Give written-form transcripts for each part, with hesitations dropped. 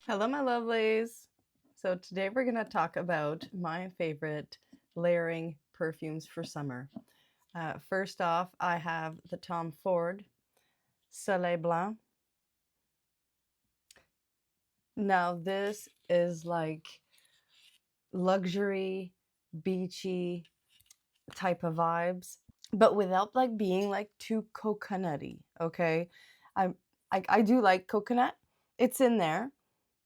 Hello, my lovelies. So today we're going to talk about my favorite layering perfumes for summer. First off, I have the Tom Ford Soleil Blanc. Now this is like luxury, beachy type of vibes, but without like being like too coconutty. Okay, I I do like coconut. It's in there,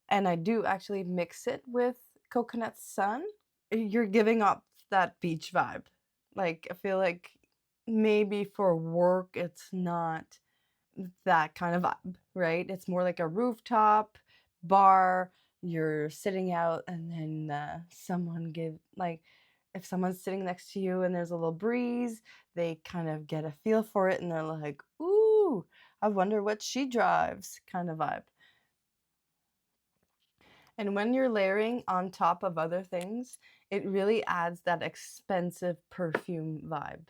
and I do actually mix it with coconut sun. You're giving up that beach vibe. Like, I feel like maybe for work, it's not that kind of vibe, right? It's more like a rooftop bar. You're sitting out, and then someone like, if someone's sitting next to you and there's a little breeze, they kind of get a feel for it, and they're like, "Ooh, I wonder what she drives," kind of vibe. And when you're layering on top of other things, it really adds that expensive perfume vibe.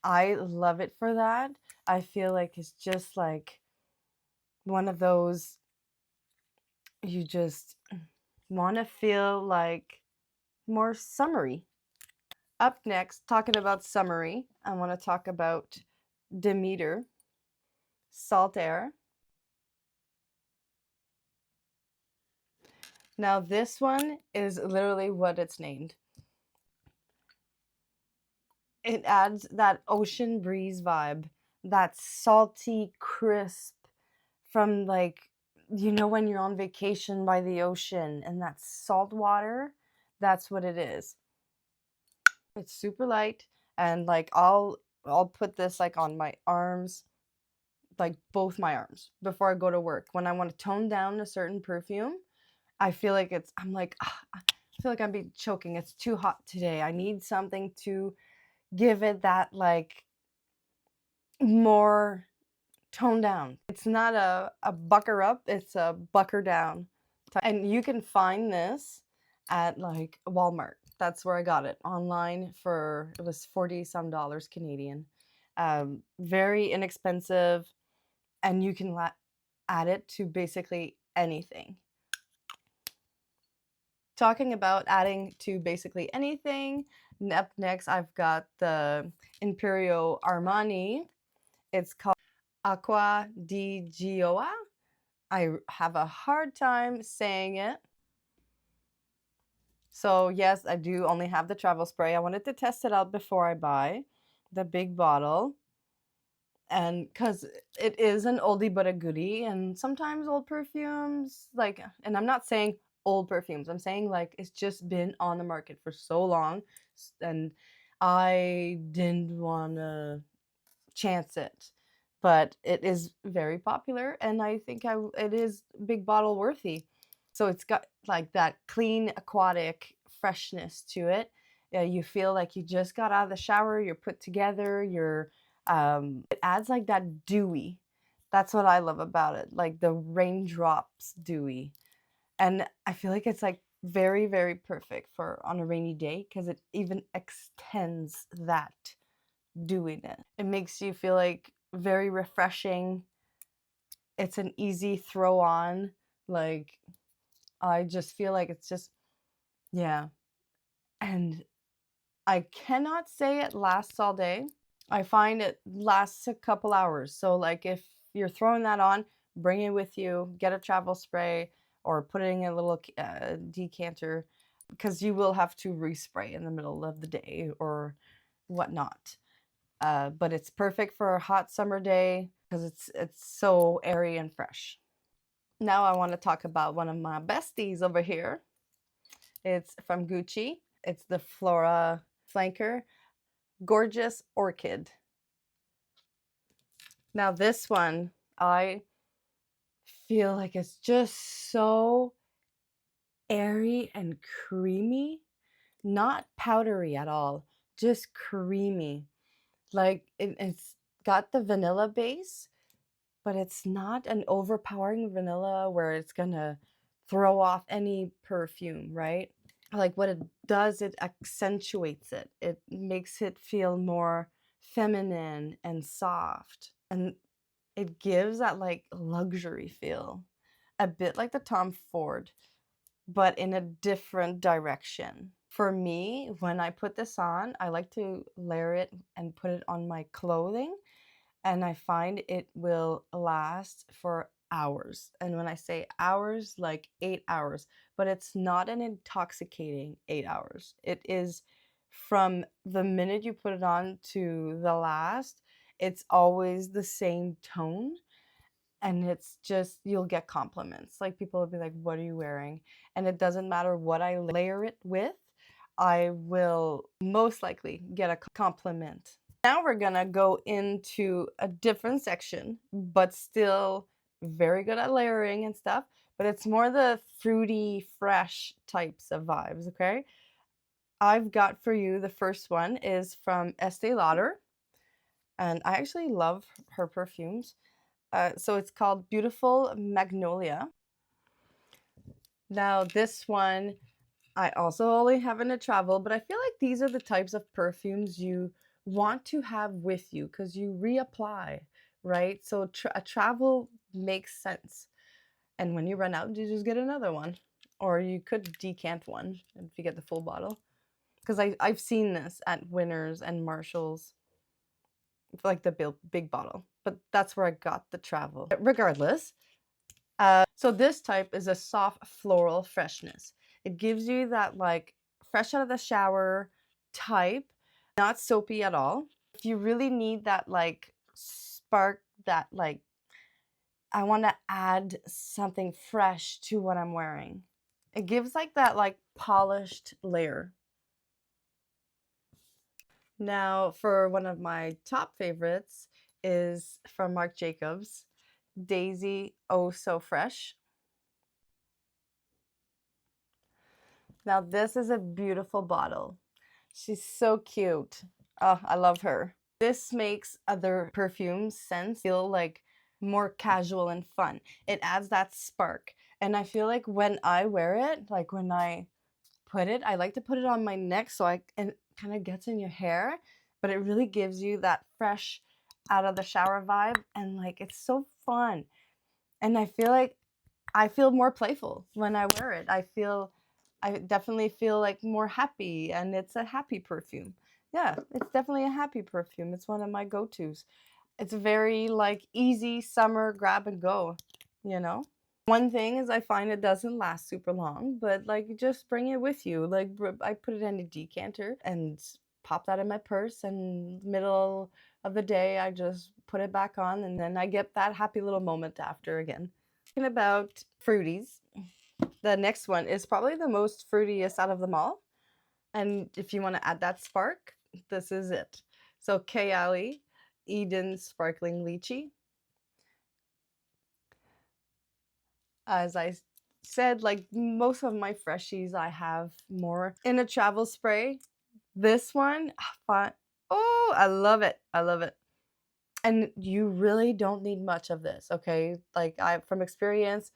I love it for that. I feel like it's just like one of those you just want to feel like more summery. Up next, talking about summery, I want to talk about Demeter Salt Air. Now, this one is literally what it's named. It adds that ocean breeze vibe, that salty crisp from like, when you're on vacation by the ocean and that salt water, that's what it is. It's super light, and like I'll put this like on my arms, like both my arms before I go to work. When I want to tone down a certain perfume, I feel like I'm like, I feel like I'm be choking. It's too hot today. I need something to give it that like more tone down. It's not a bucker up, it's a bucker down. And you can find this at like Walmart. That's where I got it online for, it was 40 some dollars Canadian. Very inexpensive, and you can add it to basically anything. Talking about adding to basically anything, up next I've got the Imperio Armani. It's called Acqua di Gioia. I have a hard time saying it. So yes, I do only have the travel spray. I wanted to test it out before I buy the big bottle. And because it is an oldie but a goodie, and sometimes old perfumes, like, and I'm not saying old perfumes, I'm saying like it's just been on the market for so long, and I didn't want to chance it. But it is very popular, and I think it is big bottle worthy. So it's got like that clean aquatic freshness to it. You feel like you just got out of the shower, you're put together, it adds like that dewy. That's what I love about it, like the raindrops dewy. And I feel like it's like very, very perfect for on a rainy day because it even extends that dewiness. It makes you feel like very refreshing. It's an easy throw on. Like, I just feel like it's just, yeah. And I cannot say it lasts all day. I find it lasts a couple hours. So, like, if you're throwing that on, bring it with you, get a travel spray, or put it in a little decanter, because you will have to respray in the middle of the day or whatnot. But it's perfect for a hot summer day because it's so airy and fresh. Now I want to talk about one of my besties over here. It's from Gucci. It's the Flora Flanker Gorgeous Orchid. Now this one, I feel like it's just so airy and creamy, not powdery at all, just creamy. Like it's got the vanilla base, but it's not an overpowering vanilla where it's gonna throw off any perfume, right? Like what it does, it accentuates it. It makes it feel more feminine and soft. And it gives that like luxury feel. a bit like the Tom Ford, but in a different direction. For me, when I put this on, I like to layer it and put it on my clothing, and I find it will last for hours. And when I say hours, like 8 hours, but it's not an intoxicating 8 hours. It is from the minute you put it on to the last, it's always the same tone. And it's just, you'll get compliments. Like people will be like, what are you wearing? And it doesn't matter what I layer it with, I will most likely get a compliment. Now we're gonna go into a different section, but still very good at layering and stuff, but it's more the fruity, fresh types of vibes, okay? I've got for you, the first one is from Estee Lauder, and I actually love her perfumes. So it's called Beautiful Magnolia. Now this one, I also only have in a travel, but I feel like these are the types of perfumes you want to have with you because you reapply, right? So a travel makes sense. And when you run out, you just get another one. Or you could decant one if you get the full bottle. Because I've seen this at Winners and Marshalls, like the big bottle. But that's where I got the travel. Regardless, so this type is a soft floral freshness. It gives you that like fresh out of the shower type, not soapy at all. If you really need that like spark, that like, I want to add something fresh to what I'm wearing. It gives like that like polished layer. Now for one of my top favorites is from Marc Jacobs, Daisy Oh So Fresh. Now this is a beautiful bottle. She's so cute. Oh, I love her. This makes other perfumes scents feel like more casual and fun. It adds that spark. And I feel like when I wear it, like when I put it, I like to put it on my neck so it kind of gets in your hair, but it really gives you that fresh out of the shower vibe, and like it's so fun. And I feel like I feel more playful when I wear it. I definitely feel like more happy, and it's a happy perfume. Yeah, it's definitely a happy perfume. It's one of my go-tos. It's very like easy summer grab and go, you know? One thing is I find it doesn't last super long, but like just bring it with you. Like I put it in a decanter and pop that in my purse, and middle of the day I just put it back on, and then I get that happy little moment after again. Talking about fruities, the next one is probably the most fruitiest out of them all. And if you want to add that spark, this is it. So Kayali Eden Sparkling Lychee. As I said, like most of my freshies, I have more in a travel spray. This one, fun. Oh, I love it. I love it. And you really don't need much of this, okay? Like from experience,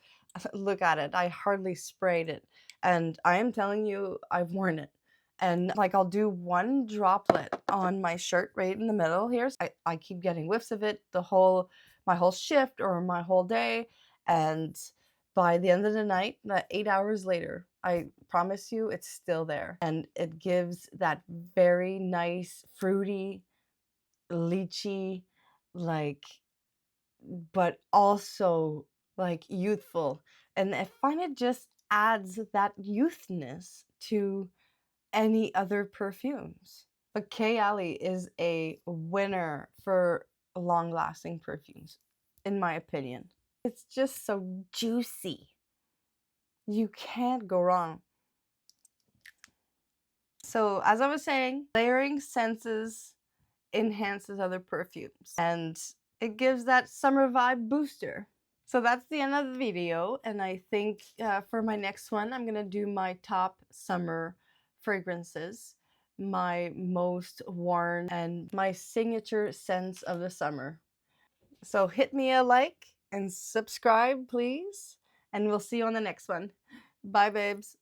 look at it. I hardly sprayed it. And I am telling you, I've worn it. And like I'll do one droplet on my shirt right in the middle here. So I keep getting whiffs of it my whole shift or my whole day. And by the end of the night, 8 hours later, I promise you it's still there. And it gives that very nice, fruity, lychee, like, but also like youthful. And I find it just adds that youthness to any other perfumes. But K. Ali is a winner for long lasting perfumes, in my opinion. It's just so juicy. You can't go wrong. So, as I was saying, layering senses enhances other perfumes, and it gives that summer vibe booster. So that's the end of the video, and I think for my next one, I'm gonna do my top summer fragrances, my most worn, and my signature scents of the summer. So hit me a like and subscribe, please, and we'll see you on the next one. Bye, babes.